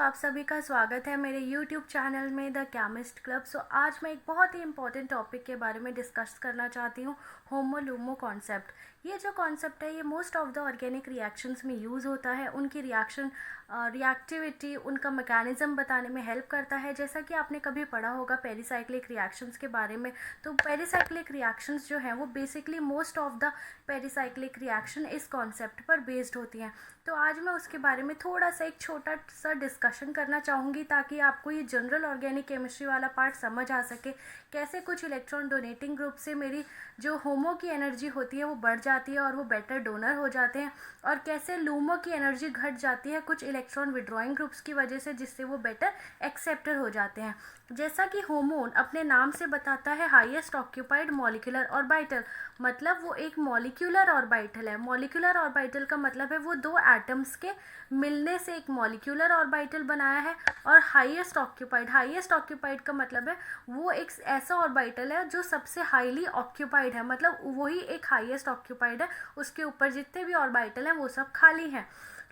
आप सभी का स्वागत है मेरे YouTube चैनल में द केमिस्ट क्लब। आज मैं एक बहुत ही इम्पोर्टेंट टॉपिक के बारे में डिस्कस करना चाहती हूँ, होमो लूमो कॉन्सेप्ट। ये जो कॉन्सेप्ट है ये most of the organic reactions में यूज़ होता है। उनकी रिएक्टिविटी, उनका मैकेनिज़्म बताने में हेल्प करता है। जैसा कि आपने कभी पढ़ा होगा पेरिसाइक्लिक रिएक्शंस के बारे में, तो पेरिसाइक्लिक रिएक्शंस जो हैं वो basically most of the pericyclic reaction इस कॉन्सेप्ट पर बेस्ड होती हैं। तो आज मैं उसके बारे में थोड़ा सा एक छोटा सा डिस्कशन करना चाहूँगी ताकि आपको ये जनरल ऑर्गेनिक केमिस्ट्री वाला पार्ट समझ आ सके। कैसे कुछ इलेक्ट्रॉन डोनेटिंग ग्रुप से मेरी जो होमो की एनर्जी होती है वो बढ़ जाती है और वो बेटर डोनर हो जाते हैं, और कैसे लूमो की एनर्जी घट जाती है कुछ इलेक्ट्रॉन विड्रॉइंग ग्रुप्स की वजह से, जिससे वो बेटर एक्सेप्टर हो जाते हैं। जैसा कि होमोन अपने नाम से बताता है हाईएस्ट ऑक्यूपाइड मॉलिक्यूलर ऑर्बिटल, मतलब वो एक मॉलिक्यूलर ऑर्बिटल है। मॉलिक्यूलर ऑर्बिटल का मतलब है वो दो एटम्स के मिलने से एक मॉलिक्यूलर ऑर्बिटल बनाया है। और हाईएस्ट ऑक्यूपाइड का मतलब है वो एक ऐसा ऑर्बिटल है जो सबसे हाईली ऑक्यूपाइड है, मतलब वही एक हाईएस्ट ऑक्यूपाइड है। उसके ऊपर जितने भी ऑर्बिटल हैं वो सब खाली हैं।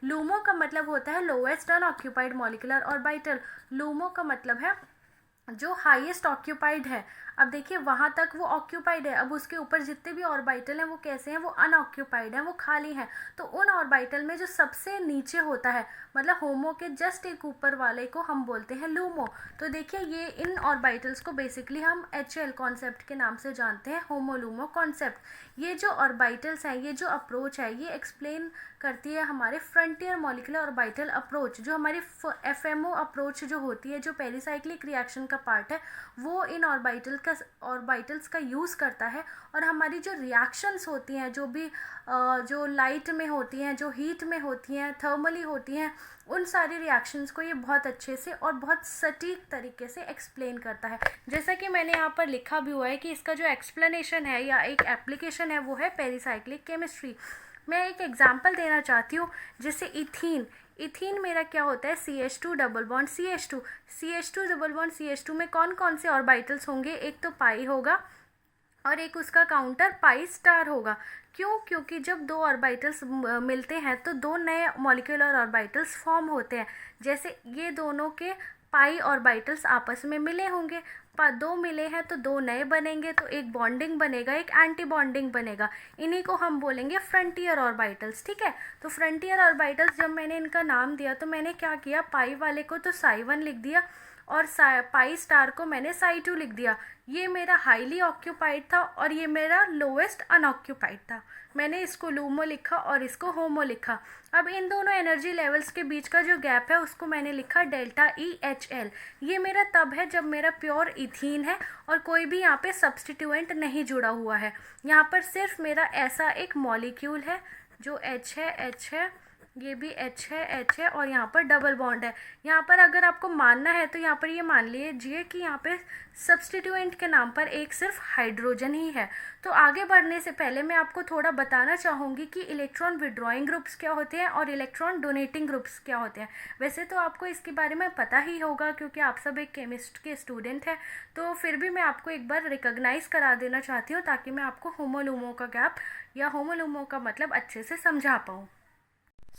लूमो का मतलब होता है lowest unoccupied molecular orbital. LUMO का मतलब है जो हाईएस्ट ऑक्यूपाइड है। अब देखिए वहाँ तक वो ऑक्यूपाइड है, अब उसके ऊपर जितने भी ऑर्बिटल हैं वो कैसे हैं, वो अनऑक्यूपाइड हैं, वो खाली हैं। तो उन ऑर्बिटल में जो सबसे नीचे होता है, मतलब होमो के जस्ट एक ऊपर वाले को हम बोलते हैं लूमो। तो देखिए ये इन ऑर्बिटल्स को बेसिकली हम HL कॉन्सेप्ट के नाम से जानते हैं, होमो लूमो कॉन्सेप्ट। ये जो ऑर्बिटल्स हैं, ये जो अप्रोच है, ये एक्सप्लेन करती है हमारे फ्रंटियर मॉलिक्यूलर ऑर्बिटल अप्रोच। जो हमारी FMO अप्रोच जो होती है, जो पेरिसाइक्लिक रिएक्शन का पार्ट है, वो इन ऑर्बिटल्स का यूज़ करता है। और हमारी जो रिएक्शंस होती हैं, जो भी जो लाइट में होती हैं, जो हीट में होती हैं, थर्मली होती हैं, उन सारी रिएक्शंस को ये बहुत अच्छे से और बहुत सटीक तरीके से एक्सप्लेन करता है। जैसा कि मैंने यहाँ पर लिखा भी हुआ है कि इसका जो एक्सप्लेनेशन है या एक एप्लीकेशन है वो है पेरिसाइक्लिक केमिस्ट्री। मैं एक एग्जांपल देना चाहती हूँ, जैसे इथीन मेरा क्या होता है, CH2 double bond CH2 double bond CH2 में कौन कौन से ऑर्बिटल्स होंगे, एक तो पाई होगा और एक उसका काउंटर पाई स्टार होगा। क्यों? क्योंकि जब दो ऑर्बिटल्स मिलते हैं तो दो नए मॉलिक्यूलर ऑर्बिटल्स फॉर्म होते हैं। जैसे ये दोनों के पाई ऑर्बिटल्स आपस में मिले होंगे, दो मिले हैं तो दो नए बनेंगे, तो एक बॉन्डिंग बनेगा, एक एंटी बॉन्डिंग बनेगा। इन्हीं को हम बोलेंगे फ्रंटियर ऑर्बिटल्स। ठीक है, तो फ्रंटियर ऑर्बिटल्स जब मैंने इनका नाम दिया तो मैंने क्या किया, पाई वाले को तो psi1 लिख दिया और पाई स्टार को मैंने psi2 लिख दिया। ये मेरा हाईली ऑक्यूपाइड था और ये मेरा लोएस्ट अनऑक्यूपाइड था। मैंने इसको लूमो लिखा और इसको होमो लिखा। अब इन दोनों एनर्जी लेवल्स के बीच का जो गैप है उसको मैंने लिखा डेल्टा EHL। ये मेरा तब है जब मेरा प्योर इथीन है और कोई भी यहाँ पे सब्सटीट्यूएंट नहीं जुड़ा हुआ है। यहाँ पर सिर्फ मेरा ऐसा एक मॉलिक्यूल है जो H है, ये भी H है और यहाँ पर डबल बॉन्ड है। यहाँ पर अगर आपको मानना है तो यहाँ पर ये मान लीजिए कि यहाँ पे सब्सटीट्यूएंट के नाम पर एक सिर्फ हाइड्रोजन ही है। तो आगे बढ़ने से पहले मैं आपको थोड़ा बताना चाहूँगी कि इलेक्ट्रॉन विड्रॉइंग ग्रुप्स क्या होते हैं और इलेक्ट्रॉन डोनेटिंग ग्रुप्स क्या होते हैं। वैसे तो आपको इसके बारे में पता ही होगा क्योंकि आप सब एक केमिस्ट के स्टूडेंट हैं, तो फिर भी मैं आपको एक बार रिकॉग्नाइज़ करा देना चाहती हूँ ताकि मैं आपको होमोलूमो का गैप या होमोलूमो का मतलब अच्छे से समझा पाऊँ।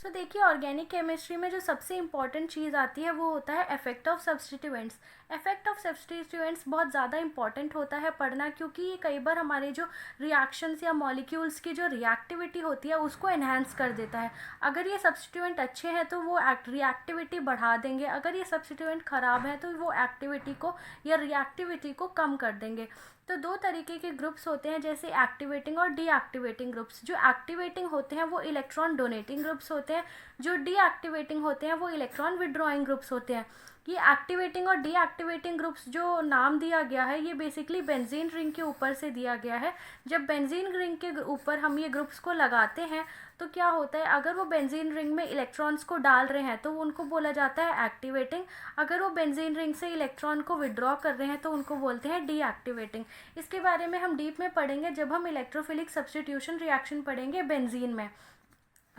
देखिए ऑर्गेनिक केमिस्ट्री में जो सबसे इम्पॉर्टेंट चीज़ आती है वो होता है effect of substituents. Effect of substituents बहुत ज़्यादा इंपॉर्टेंट होता है पढ़ना, क्योंकि ये कई बार हमारे जो रिएक्शंस या मॉलिक्यूल्स की जो रिएक्टिविटी होती है उसको एनहांस कर देता है। अगर ये सब्सटीट्यूएंट अच्छे हैं तो वो रिएक्टिविटी बढ़ा देंगे, अगर ये सब्सटीट्यूएंट ख़राब है तो वो एक्टिविटी को या रिएक्टिविटी को कम कर देंगे। तो दो तरीके के ग्रुप्स होते हैं, जैसे एक्टिवेटिंग और डीएक्टिवेटिंग ग्रुप्स। जो एक्टिवेटिंग होते हैं वो इलेक्ट्रॉन डोनेटिंग ग्रुप्स होते हैं, जो डीएक्टिवेटिंग होते हैं वो इलेक्ट्रॉन विड्रॉइंग ग्रुप्स होते हैं। ये एक्टिवेटिंग और डीएक्टिवेटिंग ग्रुप्स जो नाम दिया गया है ये बेसिकली बेंजीन रिंग के ऊपर से दिया गया है। जब बेंजीन रिंग के ऊपर हम ये ग्रुप्स को लगाते हैं तो क्या होता है, अगर वो बेंजीन रिंग में इलेक्ट्रॉन्स को डाल रहे हैं तो उनको बोला जाता है एक्टिवेटिंग। अगर वो बेंजीन रिंग से इलेक्ट्रॉन को विड्रॉ कर रहे हैं तो उनको बोलते हैं डीएक्टिवेटिंग। इसके बारे में हम डीप में पढ़ेंगे जब हम इलेक्ट्रोफिलिक सब्स्टिट्यूशन रिएक्शन पढ़ेंगे बेंजीन में।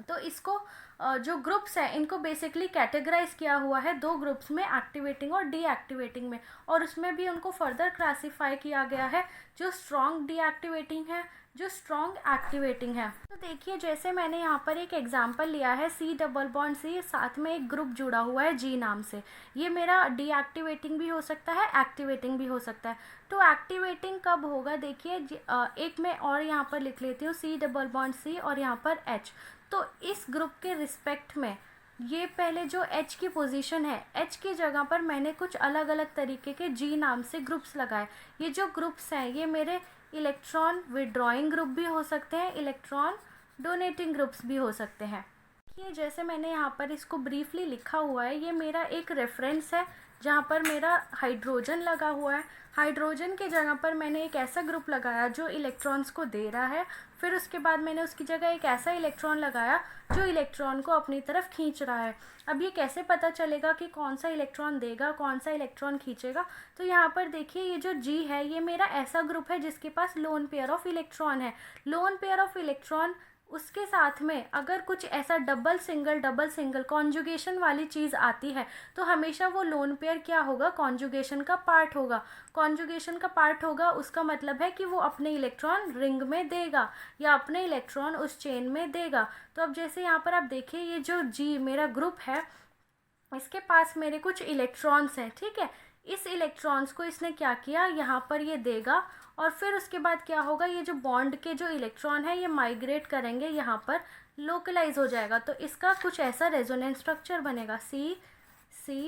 तो इसको जो ग्रुप्स हैं इनको बेसिकली कैटेगराइज किया हुआ है दो ग्रुप्स में, एक्टिवेटिंग और डीएक्टिवेटिंग में, और उसमें भी उनको फर्दर क्लासीफाई किया गया है, जो स्ट्रॉन्ग डीएक्टिवेटिंग है, जो स्ट्रॉन्ग एक्टिवेटिंग है। तो देखिए जैसे मैंने यहाँ पर एक एग्जांपल लिया है C डबल बॉन्ड C, साथ में एक ग्रुप जुड़ा हुआ है G नाम से, ये मेरा डीएक्टिवेटिंग भी हो सकता है, एक्टिवेटिंग भी हो सकता है। तो एक्टिवेटिंग कब होगा, देखिए एक मैं और यहाँ पर लिख लेती हूँ C डबल बॉन्ड C और यहाँ पर H। तो इस ग्रुप के रिस्पेक्ट में ये पहले जो H की पोजीशन है, H की जगह पर मैंने कुछ अलग अलग तरीके के G नाम से ग्रुप्स लगाए। ये जो ग्रुप्स हैं ये मेरे इलेक्ट्रॉन विड्रॉइंग ग्रुप भी हो सकते हैं, इलेक्ट्रॉन डोनेटिंग ग्रुप्स भी हो सकते हैं। ये जैसे मैंने यहाँ पर इसको ब्रीफली लिखा हुआ है, ये मेरा एक रेफरेंस है जहाँ पर मेरा हाइड्रोजन लगा हुआ है। हाइड्रोजन के जगह पर मैंने एक ऐसा ग्रुप लगाया जो इलेक्ट्रॉन्स को दे रहा है, फिर उसके बाद मैंने उसकी जगह एक ऐसा इलेक्ट्रॉन लगाया जो इलेक्ट्रॉन को अपनी तरफ खींच रहा है। अब ये कैसे पता चलेगा कि कौन सा इलेक्ट्रॉन देगा, कौन सा इलेक्ट्रॉन खींचेगा? तो यहाँ पर देखिए ये जो G है ये मेरा ऐसा ग्रुप है जिसके पास लोन पेयर ऑफ इलेक्ट्रॉन है। लोन पेयर ऑफ इलेक्ट्रॉन, उसके साथ में अगर कुछ ऐसा डबल सिंगल कॉन्जुगेशन वाली चीज़ आती है तो हमेशा वो लोन पेयर क्या होगा, कॉन्जुगेशन का पार्ट होगा। कॉन्जुगेशन का पार्ट होगा उसका मतलब है कि वो अपने इलेक्ट्रॉन रिंग में देगा या अपने इलेक्ट्रॉन उस चेन में देगा। तो अब जैसे यहाँ पर आप देखिए ये जो G मेरा ग्रुप है, इसके पास मेरे कुछ इलेक्ट्रॉन्स हैं, ठीक है। इस इलेक्ट्रॉन्स को इसने क्या किया, यहाँ पर ये देगा और फिर उसके बाद क्या होगा, ये जो बॉन्ड के जो इलेक्ट्रॉन है ये माइग्रेट करेंगे, यहाँ पर लोकलाइज हो जाएगा। तो इसका कुछ ऐसा रेजोनेंस स्ट्रक्चर बनेगा, C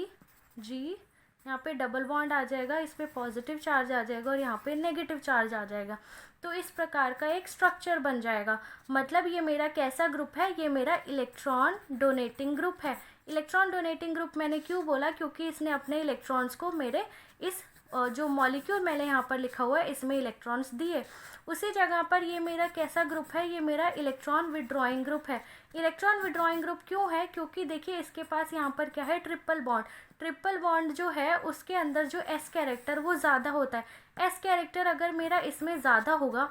यहाँ पे डबल बॉन्ड आ जाएगा, इस पर पॉजिटिव चार्ज आ जाएगा और यहाँ पे नेगेटिव चार्ज आ जाएगा। तो इस प्रकार का एक स्ट्रक्चर बन जाएगा। मतलब ये मेरा कैसा ग्रुप है, ये मेरा इलेक्ट्रॉन डोनेटिंग ग्रुप है। इलेक्ट्रॉन डोनेटिंग ग्रुप मैंने क्यों बोला, क्योंकि इसने अपने इलेक्ट्रॉन्स को मेरे इस जो मॉलिक्यूल मैंने यहाँ पर लिखा हुआ है इसमें इलेक्ट्रॉन्स दिए। उसी जगह पर ये मेरा कैसा ग्रुप है, ये मेरा इलेक्ट्रॉन विड्रॉइंग ग्रुप है। इलेक्ट्रॉन विड्रॉइंग ग्रुप क्यों है, क्योंकि देखिए इसके पास यहाँ पर क्या है, ट्रिपल बॉन्ड। ट्रिपल बॉन्ड जो है उसके अंदर जो S कैरेक्टर वो ज़्यादा होता है। S कैरेक्टर अगर मेरा इसमें ज़्यादा होगा,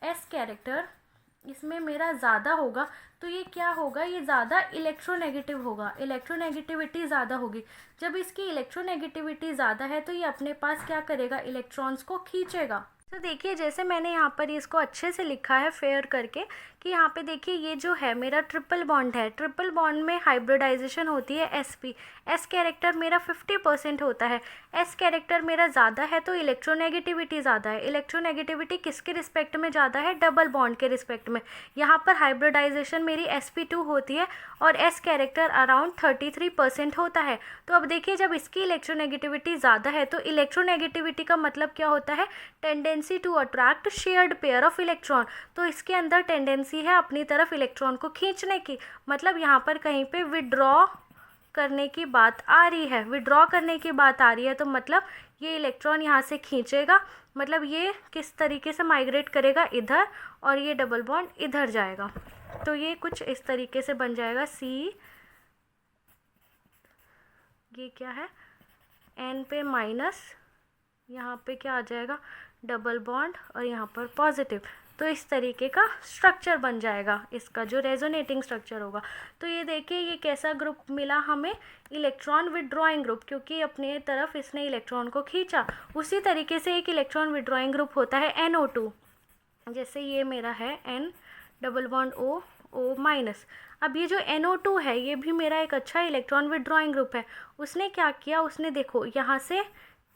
S कैरेक्टर इसमें मेरा ज़्यादा होगा तो ये क्या होगा, ये ज़्यादा इलेक्ट्रोनेगेटिव होगा, इलेक्ट्रोनेगेटिविटी ज़्यादा होगी। जब इसकी इलेक्ट्रोनेगेटिविटी ज़्यादा है तो ये अपने पास क्या करेगा, इलेक्ट्रॉन्स को खींचेगा। तो देखिए जैसे मैंने यहाँ पर इसको अच्छे से लिखा है फेयर करके कि यहाँ पे देखिए ये जो है मेरा ट्रिपल बॉन्ड है, ट्रिपल बॉन्ड में हाइब्रिडाइजेशन होती है sp। S कैरेक्टर मेरा 50% होता है। S कैरेक्टर मेरा ज़्यादा है तो इलेक्ट्रोनेगेटिविटी ज़्यादा है। इलेक्ट्रोनेगेटिविटी किसके रिस्पेक्ट में ज़्यादा है, डबल बॉन्ड के रिस्पेक्ट में। यहाँ पर हाइब्रिडाइजेशन मेरी sp2 होती है और S कैरेक्टर अराउंड 33% होता है। तो अब देखिए जब इसकी इलेक्ट्रोनेगेटिविटी ज़्यादा है तो इलेक्ट्रोनेगेटिविटी का मतलब क्या होता है, tendency to attract shared pair of electron. तो इसके अंदर टेंडेंसी है अपनी तरफ इलेक्ट्रॉन को खींचने की। मतलब यहाँ पर कहीं पे विड्रॉ करने की बात आ रही है, विड्रॉ करने की बात आ रही है, तो मतलब ये इलेक्ट्रॉन यहाँ से खींचेगा, मतलब ये किस तरीके से माइग्रेट करेगा इधर और ये डबल बॉन्ड इधर जाएगा। तो ये कुछ इस तरीके से बन जाएगा C, ये क्या है N पे माइनस, यहाँ पे क्या आ जाएगा डबल बॉन्ड और यहाँ पर पॉजिटिव। तो इस तरीके का स्ट्रक्चर बन जाएगा इसका जो रेजोनेटिंग स्ट्रक्चर होगा। तो ये देखिए ये कैसा ग्रुप मिला हमें, इलेक्ट्रॉन विड्रॉइंग ग्रुप, क्योंकि अपने तरफ इसने इलेक्ट्रॉन को खींचा। उसी तरीके से एक इलेक्ट्रॉन विड्रॉइंग ग्रुप होता है NO2, जैसे ये मेरा है N double bond O minus. अब ये जो NO2 है ये भी मेरा एक अच्छा इलेक्ट्रॉन विड्रॉइंग ग्रुप है। उसने क्या किया, उसने देखो यहाँ से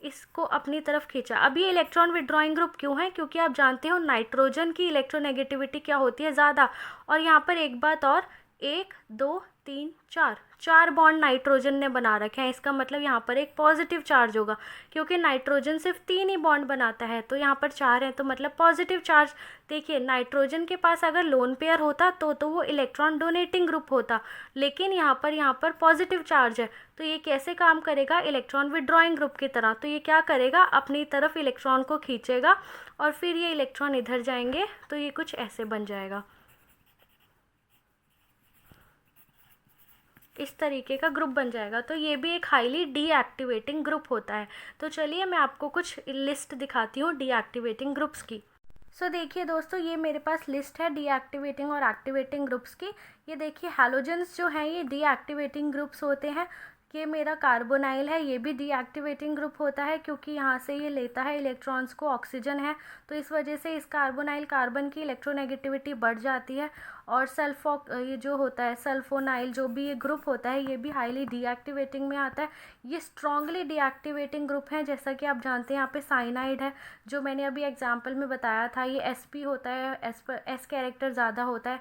इसको अपनी तरफ खींचा। अब ये इलेक्ट्रॉन विड्रॉइंग ग्रुप क्यों है, क्योंकि आप जानते हो नाइट्रोजन की इलेक्ट्रोनेगेटिविटी क्या होती है, ज़्यादा। और यहाँ पर एक बात और, 1 2 3 4 बॉन्ड नाइट्रोजन ने बना रखे हैं। इसका मतलब यहाँ पर एक पॉजिटिव चार्ज होगा, क्योंकि नाइट्रोजन सिर्फ 3 ही बॉन्ड बनाता है, तो यहाँ पर 4 है तो मतलब पॉजिटिव चार्ज। देखिए नाइट्रोजन के पास अगर लोन पेयर होता तो वो इलेक्ट्रॉन डोनेटिंग ग्रुप होता, लेकिन यहाँ पर पॉजिटिव चार्ज है, तो ये कैसे काम करेगा, इलेक्ट्रॉन विड्रॉइंग ग्रुप की तरह। तो ये क्या करेगा, अपनी तरफ इलेक्ट्रॉन को खींचेगा और फिर ये इलेक्ट्रॉन इधर जाएंगे, तो ये कुछ ऐसे बन जाएगा, इस तरीके का ग्रुप बन जाएगा। तो ये भी एक हाईली डीएक्टिवेटिंग ग्रुप होता है। तो चलिए मैं आपको कुछ लिस्ट दिखाती हूँ डीएक्टिवेटिंग ग्रुप्स की। सो देखिए दोस्तों, ये मेरे पास लिस्ट है डीएक्टिवेटिंग और एक्टिवेटिंग ग्रुप्स की। ये देखिए हैलोजेंस जो हैं ये डीएक्टिवेटिंग ग्रुप्स होते हैं। ये मेरा कार्बोनाइल है, ये भी डीएक्टिवेटिंग ग्रुप होता है क्योंकि यहाँ से ये लेता है इलेक्ट्रॉन्स को, ऑक्सीजन है, तो इस वजह से इस कार्बोनाइल कार्बन की इलेक्ट्रोनेगेटिविटी बढ़ जाती है। और ये जो होता है सल्फोनाइल, जो भी ये ग्रुप होता है, ये भी हाईली डीएक्टिवेटिंग में आता है। ये स्ट्रांगली डीएक्टिवेटिंग ग्रुप है, जैसा कि आप जानते हैं यहाँ पे साइनाइड है जो मैंने अभी एग्जाम्पल में बताया था, ये sp होता है, एस पर एस कैरेक्टर ज़्यादा होता है।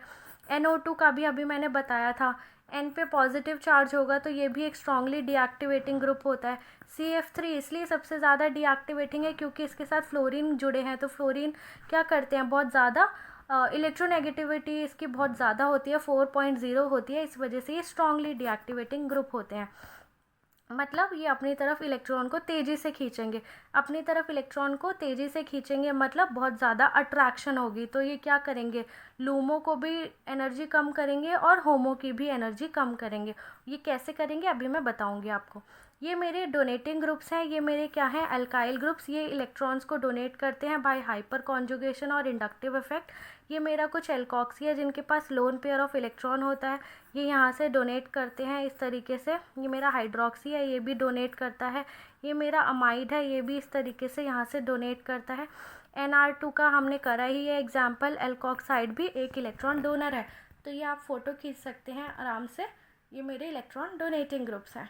NO2 का भी अभी मैंने बताया था, N पे पॉजिटिव चार्ज होगा तो ये भी एक स्ट्रांगली डीएक्टिवेटिंग ग्रुप होता है। CF3 इसलिए सबसे ज़्यादा डीएक्टिवेटिंग है क्योंकि इसके साथ फ्लोरीन जुड़े हैं, तो फ्लोरीन क्या करते हैं, बहुत ज़्यादा इलेक्ट्रोनेगेटिविटी इसकी बहुत ज़्यादा होती है, 4.0 होती है, इस वजह से ये स्ट्रांगली डीएक्टिवेटिंग ग्रुप होते हैं। मतलब ये अपनी तरफ इलेक्ट्रॉन को तेज़ी से खींचेंगे, अपनी तरफ इलेक्ट्रॉन को तेज़ी से खींचेंगे, मतलब बहुत ज़्यादा अट्रैक्शन होगी, तो ये क्या करेंगे, लूमो को भी एनर्जी कम करेंगे और होमो की भी एनर्जी कम करेंगे। ये कैसे करेंगे अभी मैं बताऊंगी आपको। ये मेरे डोनेटिंग ग्रुप्स हैं, ये मेरे क्या हैं, अल्काइल ग्रुप्स। ये इलेक्ट्रॉन्स को डोनेट करते हैं बाय हाइपर कॉन्जुगेशन और इंडक्टिव इफेक्ट। ये मेरा कुछ एल्कोक्सी है जिनके पास लोन पेयर ऑफ इलेक्ट्रॉन होता है, ये यहाँ से डोनेट करते हैं इस तरीके से। ये मेरा हाइड्रोक्सी है, ये भी डोनेट करता है। ये मेरा अमाइड है, ये भी इस तरीके से यहाँ से डोनेट करता है। NR2 का हमने करा ही है एग्जाम्पल, एल्कोक्साइड भी एक इलेक्ट्रॉन डोनर है, तो ये आप फोटो खींच सकते हैं आराम से। ये मेरे इलेक्ट्रॉन डोनेटिंग ग्रुप्स हैं।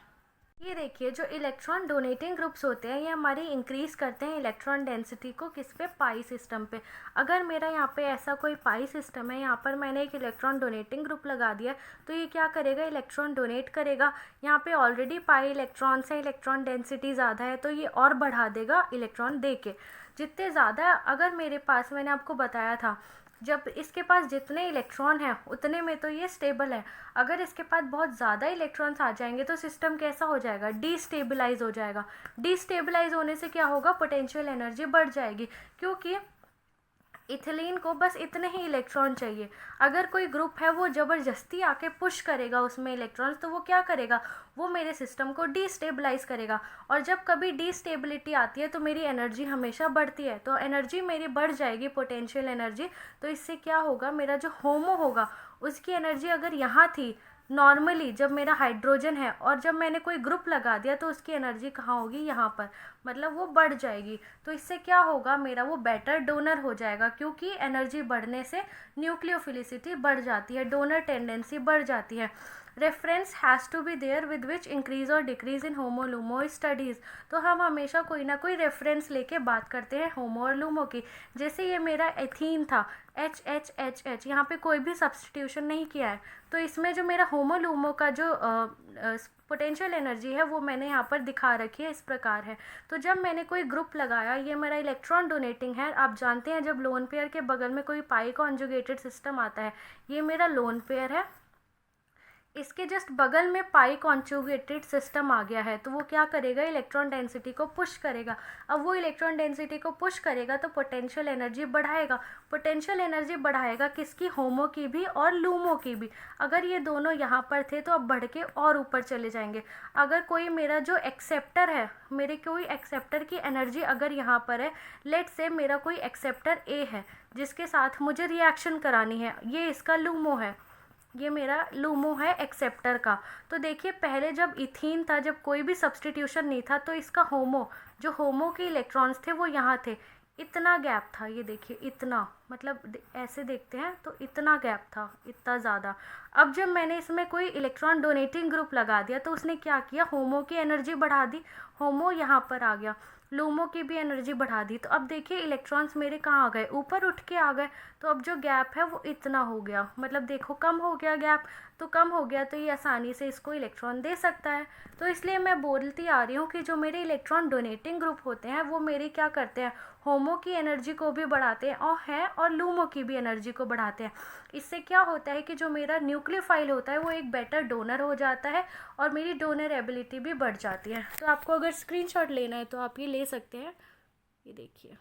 ये देखिए जो इलेक्ट्रॉन डोनेटिंग ग्रुप्स होते हैं ये हमारी इंक्रीज़ करते हैं इलेक्ट्रॉन डेंसिटी को, किस पे, पाई सिस्टम पे। अगर मेरा यहाँ पे ऐसा कोई पाई सिस्टम है, यहाँ पर मैंने एक इलेक्ट्रॉन डोनेटिंग ग्रुप लगा दिया, तो ये क्या करेगा, इलेक्ट्रॉन डोनेट करेगा। यहाँ पे ऑलरेडी पाई इलेक्ट्रॉन्स हैं, इलेक्ट्रॉन डेंसिटी ज़्यादा है, तो ये और बढ़ा देगा इलेक्ट्रॉन दे के। जितने ज़्यादा, अगर मेरे पास, मैंने आपको बताया था, जब इसके पास जितने इलेक्ट्रॉन हैं उतने में तो ये स्टेबल है। अगर इसके पास बहुत ज़्यादा इलेक्ट्रॉन्स आ जाएंगे तो सिस्टम कैसा हो जाएगा, डीस्टेबलाइज हो जाएगा। डीस्टेबलाइज होने से क्या होगा, पोटेंशियल एनर्जी बढ़ जाएगी, क्योंकि इथिलीन को बस इतने ही इलेक्ट्रॉन चाहिए। अगर कोई ग्रुप है वो ज़बरदस्ती आके पुश करेगा उसमें इलेक्ट्रॉन्स, तो वो क्या करेगा, वो मेरे सिस्टम को डीस्टेबलाइज करेगा। और जब कभी डीस्टेबिलिटी आती है तो मेरी एनर्जी हमेशा बढ़ती है, तो एनर्जी मेरी बढ़ जाएगी, पोटेंशियल एनर्जी। तो इससे क्या होगा, मेरा जो होमो होगा उसकी एनर्जी अगर यहाँ थी नॉर्मली, जब मेरा हाइड्रोजन है, और जब मैंने कोई ग्रुप लगा दिया तो उसकी एनर्जी कहाँ होगी, यहाँ पर, मतलब वो बढ़ जाएगी। तो इससे क्या होगा, मेरा वो बेटर डोनर हो जाएगा, क्योंकि एनर्जी बढ़ने से न्यूक्लियोफिलिसिटी बढ़ जाती है, डोनर टेंडेंसी बढ़ जाती है। Reference has to be there with which increase और decrease in HOMO LUMO studies. तो हम हमेशा कोई ना कोई रेफरेंस लेके बात करते हैं होमो और लूमो की। जैसे ये मेरा एथीन था, HHHH, यहाँ पे कोई भी सब्सटीट्यूशन नहीं किया है, तो इसमें जो मेरा होमो लूमो का जो पोटेंशियल एनर्जी है वो मैंने यहाँ पर दिखा रखी है, इस प्रकार है। तो जब मैंने कोई ग्रुप लगाया, ये मेरा इलेक्ट्रॉन डोनेटिंग है। आप जानते हैं जब लोन पेयर के बगल में कोई पाई कॉन्जुगेटेड सिस्टम आता है, ये मेरा लोन पेयर है, इसके जस्ट बगल में पाई कॉन्जुगेटेड सिस्टम आ गया है, तो वो क्या करेगा, इलेक्ट्रॉन डेंसिटी को पुश करेगा। अब वो इलेक्ट्रॉन डेंसिटी को पुश करेगा तो पोटेंशियल एनर्जी बढ़ाएगा। पोटेंशियल एनर्जी बढ़ाएगा किसकी, होमो की भी और लूमो की भी। अगर ये दोनों यहाँ पर थे तो अब बढ़ के और ऊपर चले जाएंगे। अगर कोई मेरा जो एक्सेप्टर है, मेरे कोई एक्सेप्टर की एनर्जी अगर यहाँ पर है, लेट से मेरा कोई एक्सेप्टर A है जिसके साथ मुझे रिएक्शन करानी है, ये इसका लूमो है, ये मेरा लूमो है एक्सेप्टर का। तो देखिए पहले जब इथीन था, जब कोई भी सब्सटीट्यूशन नहीं था, तो इसका होमो, जो होमो के इलेक्ट्रॉन्स थे वो यहाँ थे, इतना गैप था, ये देखिए इतना, मतलब ऐसे देखते हैं तो इतना गैप था, इतना ज़्यादा। अब जब मैंने इसमें कोई इलेक्ट्रॉन डोनेटिंग ग्रुप लगा दिया तो उसने क्या किया, होमो की एनर्जी बढ़ा दी, होमो यहाँ पर आ गया, लूमो की भी एनर्जी बढ़ा दी। तो अब देखिए इलेक्ट्रॉन्स मेरे कहाँ आ गए, ऊपर उठ के आ गए। तो अब जो गैप है वो इतना हो गया, मतलब देखो कम हो गया गैप, तो कम हो गया तो ये आसानी से इसको इलेक्ट्रॉन दे सकता है। तो इसलिए मैं बोलती आ रही हूँ कि जो मेरे इलेक्ट्रॉन डोनेटिंग ग्रुप होते हैं वो मेरी क्या करते हैं, होमो की एनर्जी को भी बढ़ाते हैं और लूमो की भी एनर्जी को बढ़ाते हैं। इससे क्या होता है कि जो मेरा न्यूक्लियोफाइल होता है वो एक बेटर डोनर हो जाता है और मेरी डोनर एबिलिटी भी बढ़ जाती है। तो आपको अगर स्क्रीनशॉट लेना है तो आप ये ले सकते हैं, ये देखिए।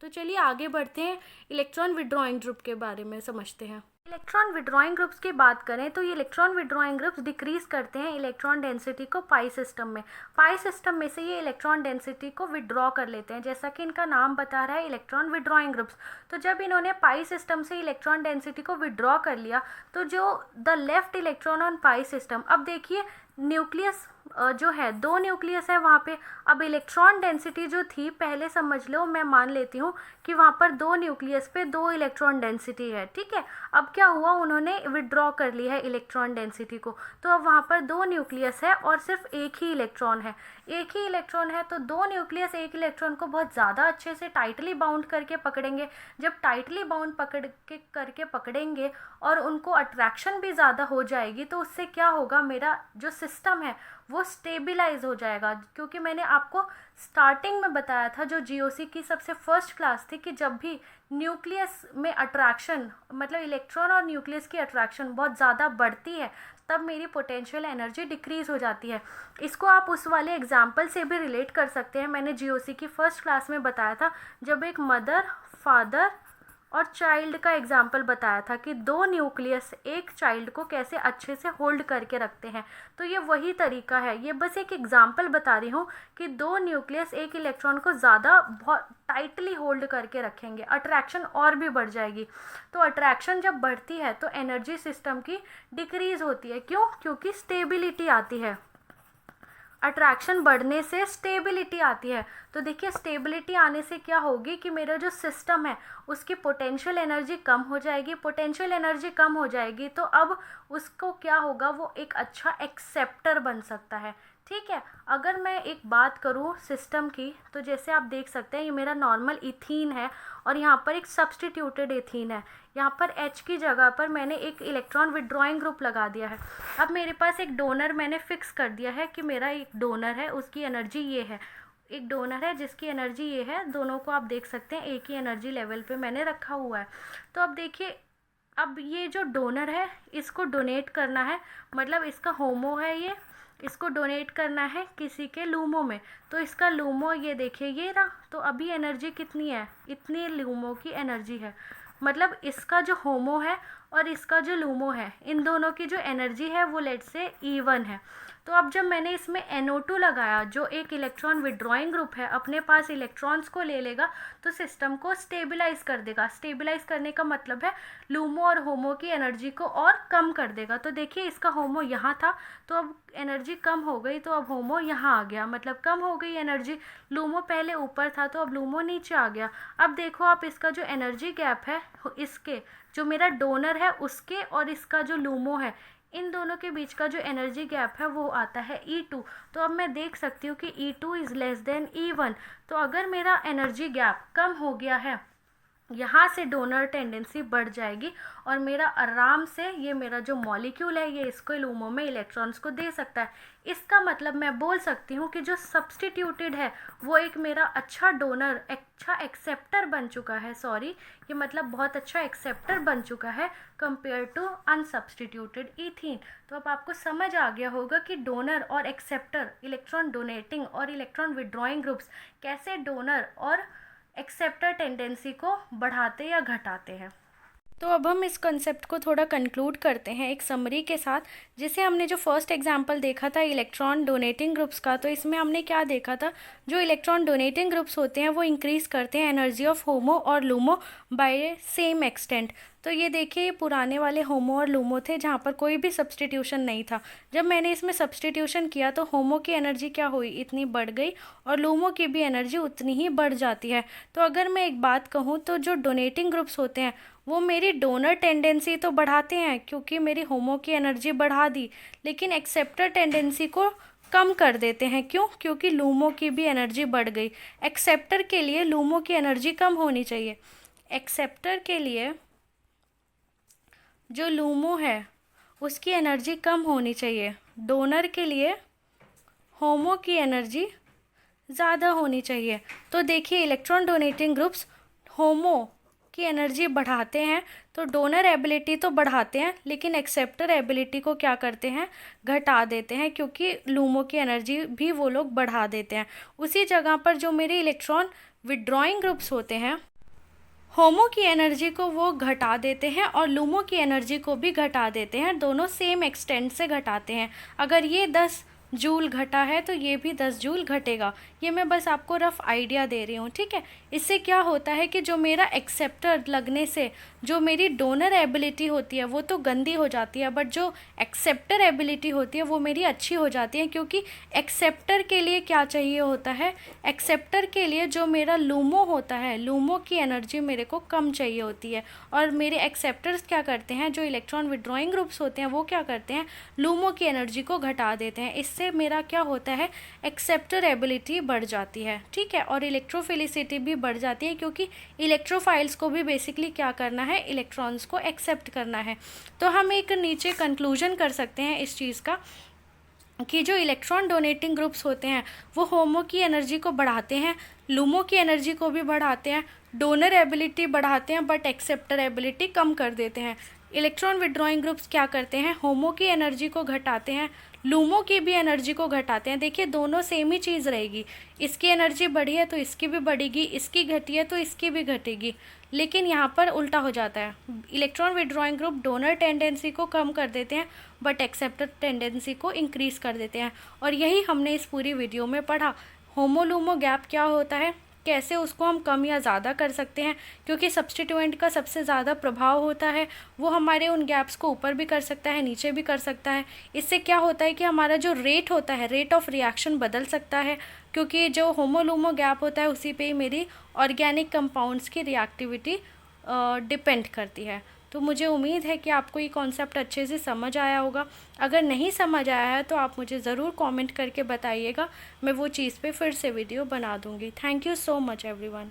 तो चलिए आगे बढ़ते हैं, इलेक्ट्रॉन विड्रॉइंग ग्रुप के बारे में समझते हैं। इलेक्ट्रॉन विड्रॉइंग ग्रुप्स की बात करें तो ये इलेक्ट्रॉन विड्रॉइंग ग्रुप्स डिक्रीज करते हैं इलेक्ट्रॉन डेंसिटी को पाई सिस्टम में। पाई सिस्टम में से ये इलेक्ट्रॉन डेंसिटी को विड्रॉ कर लेते हैं, जैसा कि इनका नाम बता रहा है इलेक्ट्रॉन विड्रॉइंग ग्रुप्स। तो जब इन्होंने पाई सिस्टम से इलेक्ट्रॉन डेंसिटी को विड्रॉ कर लिया तो जो the left electron on pi system, अब देखिए न्यूक्लियस जो है, दो न्यूक्लियस है वहाँ पे। अब इलेक्ट्रॉन डेंसिटी जो थी, पहले समझ लो, मैं मान लेती हूँ कि वहाँ पर दो न्यूक्लियस पे दो इलेक्ट्रॉन डेंसिटी है, ठीक है। अब क्या हुआ, उन्होंने विड्रॉ कर ली है इलेक्ट्रॉन डेंसिटी को, तो अब वहाँ पर दो न्यूक्लियस है और सिर्फ एक ही इलेक्ट्रॉन है। एक ही इलेक्ट्रॉन है तो दो न्यूक्लियस एक इलेक्ट्रॉन को बहुत ज़्यादा अच्छे से टाइटली बाउंड करके पकड़ेंगे। जब टाइटली बाउंड करके पकड़ेंगे और उनको अट्रैक्शन भी ज़्यादा हो जाएगी, तो उससे क्या होगा, मेरा जो सिस्टम है वो स्टेबिलाइज हो जाएगा। क्योंकि मैंने आपको स्टार्टिंग में बताया था, जो जीओसी की सबसे फर्स्ट क्लास थी, कि जब भी न्यूक्लियस में अट्रैक्शन, मतलब इलेक्ट्रॉन और न्यूक्लियस की अट्रैक्शन बहुत ज़्यादा बढ़ती है, तब मेरी पोटेंशियल एनर्जी डिक्रीज़ हो जाती है। इसको आप उस वाले एग्जाम्पल से भी रिलेट कर सकते हैं। मैंने जीओसी की फर्स्ट क्लास में बताया था, जब एक मदर, फादर और चाइल्ड का एग्जाम्पल बताया था कि दो न्यूक्लियस एक चाइल्ड को कैसे अच्छे से होल्ड करके रखते हैं। तो ये वही तरीका है, ये बस एक एग्जाम्पल बता रही हूँ कि दो न्यूक्लियस एक इलेक्ट्रॉन को ज़्यादा बहुत टाइटली होल्ड करके रखेंगे, अट्रैक्शन और भी बढ़ जाएगी। तो अट्रैक्शन जब बढ़ती है तो एनर्जी सिस्टम की डिक्रीज़ होती है। क्यों? क्योंकि स्टेबिलिटी आती है। अट्रैक्शन बढ़ने से स्टेबिलिटी आती है। तो देखिए, स्टेबिलिटी आने से क्या होगी कि मेरा जो सिस्टम है उसकी पोटेंशियल एनर्जी कम हो जाएगी। पोटेंशियल एनर्जी कम हो जाएगी तो अब उसको क्या होगा, वो एक अच्छा एक्सेप्टर बन सकता है, ठीक है। अगर मैं एक बात करूँ सिस्टम की, तो जैसे आप देख सकते हैं ये मेरा नॉर्मल इथीन है और यहाँ पर एक सब्सटीट्यूटेड इथीन है। यहाँ पर H की जगह पर मैंने एक इलेक्ट्रॉन विड्रॉइंग ग्रुप लगा दिया है। अब मेरे पास एक डोनर मैंने फिक्स कर दिया है कि मेरा एक डोनर है, उसकी एनर्जी ये है। एक डोनर है जिसकी एनर्जी ये है। दोनों को आप देख सकते हैं एक ही एनर्जी लेवल पे मैंने रखा हुआ है। तो अब देखिए, अब ये जो डोनर है इसको डोनेट करना है, मतलब इसका होमो है ये, इसको डोनेट करना है किसी के लूमो में। तो इसका लूमो ये देखिए ये रहा। तो अभी एनर्जी कितनी है, इतनी लूमो की एनर्जी है। मतलब इसका जो होमो है और इसका जो लूमो है, इन दोनों की जो एनर्जी है वो लेट से E1 है। तो अब जब मैंने इसमें NO2 लगाया, जो एक इलेक्ट्रॉन विड्रॉइंग ग्रुप है, अपने पास इलेक्ट्रॉन्स को ले लेगा तो सिस्टम को स्टेबलाइज कर देगा। स्टेबलाइज करने का मतलब है लूमो और होमो की एनर्जी को और कम कर देगा। तो देखिए, इसका होमो यहाँ था तो अब एनर्जी कम हो गई, तो अब होमो यहाँ आ गया, मतलब कम हो गई एनर्जी। लूमो पहले ऊपर था तो अब लूमो नीचे आ गया। अब देखो आप, इसका जो एनर्जी गैप है, इसके जो मेरा डोनर है उसके और इसका जो लूमो है, इन दोनों के बीच का जो एनर्जी गैप है वो आता है E2। तो अब मैं देख सकती हूँ कि E2 is less than E1। तो अगर मेरा एनर्जी गैप कम हो गया है, यहाँ से डोनर टेंडेंसी बढ़ जाएगी और मेरा आराम से ये मेरा जो मॉलिक्यूल है ये इसको लूमो में इलेक्ट्रॉन्स को दे सकता है। इसका मतलब मैं बोल सकती हूँ कि जो सब्सटीट्यूटेड है वो एक मेरा अच्छा डोनर, अच्छा एक्सेप्टर बन चुका है। सॉरी, ये मतलब बहुत अच्छा एक्सेप्टर बन चुका है कंपेयर टू अनसब्सटीट्यूटेड ईथीन। तो अब आपको समझ आ गया होगा कि डोनर और एक्सेप्टर, इलेक्ट्रॉन डोनेटिंग और इलेक्ट्रॉन विड्रॉइंग ग्रुप्स कैसे डोनर और एक्सेप्टर टेंडेंसी को बढ़ाते या घटाते हैं। तो अब हम इस कंसेप्ट को थोड़ा कंक्लूड करते हैं एक समरी के साथ। जिसे हमने जो फर्स्ट एग्जांपल देखा था इलेक्ट्रॉन डोनेटिंग ग्रुप्स का, तो इसमें हमने क्या देखा था, जो इलेक्ट्रॉन डोनेटिंग ग्रुप्स होते हैं वो इंक्रीज़ करते हैं एनर्जी ऑफ होमो और लूमो बाय सेम एक्सटेंट। तो ये देखिए, ये पुराने वाले होमो और लूमो थे जहाँ पर कोई भी सब्सटीट्यूशन नहीं था। जब मैंने इसमें सब्सटीट्यूशन किया तो होमो की एनर्जी क्या हुई, इतनी बढ़ गई और लूमो की भी एनर्जी उतनी ही बढ़ जाती है। तो अगर मैं एक बात कहूँ तो जो डोनेटिंग ग्रुप्स होते हैं वो मेरी डोनर टेंडेंसी तो बढ़ाते हैं क्योंकि मेरी होमो की एनर्जी बढ़ा दी, लेकिन एक्सेप्टर टेंडेंसी को कम कर देते हैं। क्यों? क्योंकि लूमो की भी एनर्जी बढ़ गई। एक्सेप्टर के लिए लूमो की एनर्जी कम होनी चाहिए। एक्सेप्टर के लिए जो लूमो है उसकी एनर्जी कम होनी चाहिए। डोनर के लिए होमो की एनर्जी ज़्यादा होनी चाहिए। तो देखिए, इलेक्ट्रॉन डोनेटिंग ग्रुप्स होमो की एनर्जी बढ़ाते हैं, तो डोनर एबिलिटी तो बढ़ाते हैं लेकिन एक्सेप्टर एबिलिटी को क्या करते हैं, घटा देते हैं, क्योंकि लूमो की एनर्जी भी वो लोग बढ़ा देते हैं। उसी जगह पर जो मेरे इलेक्ट्रॉन विड्रॉइंग ग्रुप्स होते हैं, होमो की एनर्जी को वो घटा देते हैं और लूमो की एनर्जी को भी घटा देते हैं, दोनों सेम एक्सटेंट से घटाते हैं। अगर ये 10 जूल घटा है तो ये भी 10 जूल घटेगा। ये मैं बस आपको रफ आइडिया दे रही हूँ, ठीक है। इससे क्या होता है कि जो मेरा एक्सेप्टर लगने से जो मेरी डोनर एबिलिटी होती है वो तो गंदी हो जाती है, बट जो एक्सेप्टर एबिलिटी होती है वो मेरी अच्छी हो जाती है। क्योंकि एक्सेप्टर के लिए क्या चाहिए होता है, एक्सेप्टर के लिए जो मेरा लूमो होता है, लूमो की एनर्जी मेरे को कम चाहिए होती है। और मेरे एक्सेप्टर्स क्या करते हैं, जो इलेक्ट्रॉन विड्रॉइंग ग्रुप्स होते हैं वो क्या करते हैं, लूमो की एनर्जी को घटा देते हैं। इससे मेरा क्या होता है, एक्सेप्टर एबिलिटी बढ़ जाती है, ठीक है। और इलेक्ट्रोफिलिसिटी भी बढ़ जाती है, क्योंकि इलेक्ट्रोफाइल्स को भी बेसिकली क्या करना है, इलेक्ट्रॉन्स को एक्सेप्ट करना है। तो हम एक नीचे कंक्लूजन कर सकते हैं इस चीज़ का कि जो इलेक्ट्रॉन डोनेटिंग ग्रुप्स होते हैं वो होमो की एनर्जी को बढ़ाते हैं, लूमो की एनर्जी को भी बढ़ाते हैं, डोनर एबिलिटी बढ़ाते हैं, बट एक्सेप्टर एबिलिटी कम कर देते हैं। इलेक्ट्रॉन विड्रॉइंग ग्रुप्स क्या करते हैं, होमो की एनर्जी को घटाते हैं, लूमो की भी एनर्जी को घटाते हैं। देखिए दोनों सेम ही चीज़ रहेगी, इसकी एनर्जी बढ़ी है तो इसकी भी बढ़ेगी, इसकी घटी है तो इसकी भी घटेगी। लेकिन यहाँ पर उल्टा हो जाता है, electron withdrawing group donor tendency को कम कर देते हैं बट एक्सेप्टर टेंडेंसी को इंक्रीज़ कर देते हैं। और यही हमने इस पूरी वीडियो में पढ़ा, होमो लूमो गैप क्या होता है, कैसे उसको हम कम या ज़्यादा कर सकते हैं। क्योंकि सब्स्टिट्यूएंट का सबसे ज़्यादा प्रभाव होता है, वो हमारे उन गैप्स को ऊपर भी कर सकता है, नीचे भी कर सकता है। इससे क्या होता है कि हमारा जो रेट होता है, रेट ऑफ रिएक्शन बदल सकता है। क्योंकि जो होमोलूमो गैप होता है उसी पे ही मेरी ऑर्गेनिक कंपाउंड्स की रिएक्टिविटी डिपेंड करती है। तो मुझे उम्मीद है कि आपको ये कॉन्सेप्ट अच्छे से समझ आया होगा। अगर नहीं समझ आया है तो आप मुझे ज़रूर कमेंट करके बताइएगा, मैं वो चीज़ पे फिर से वीडियो बना दूँगी। Thank you so much everyone.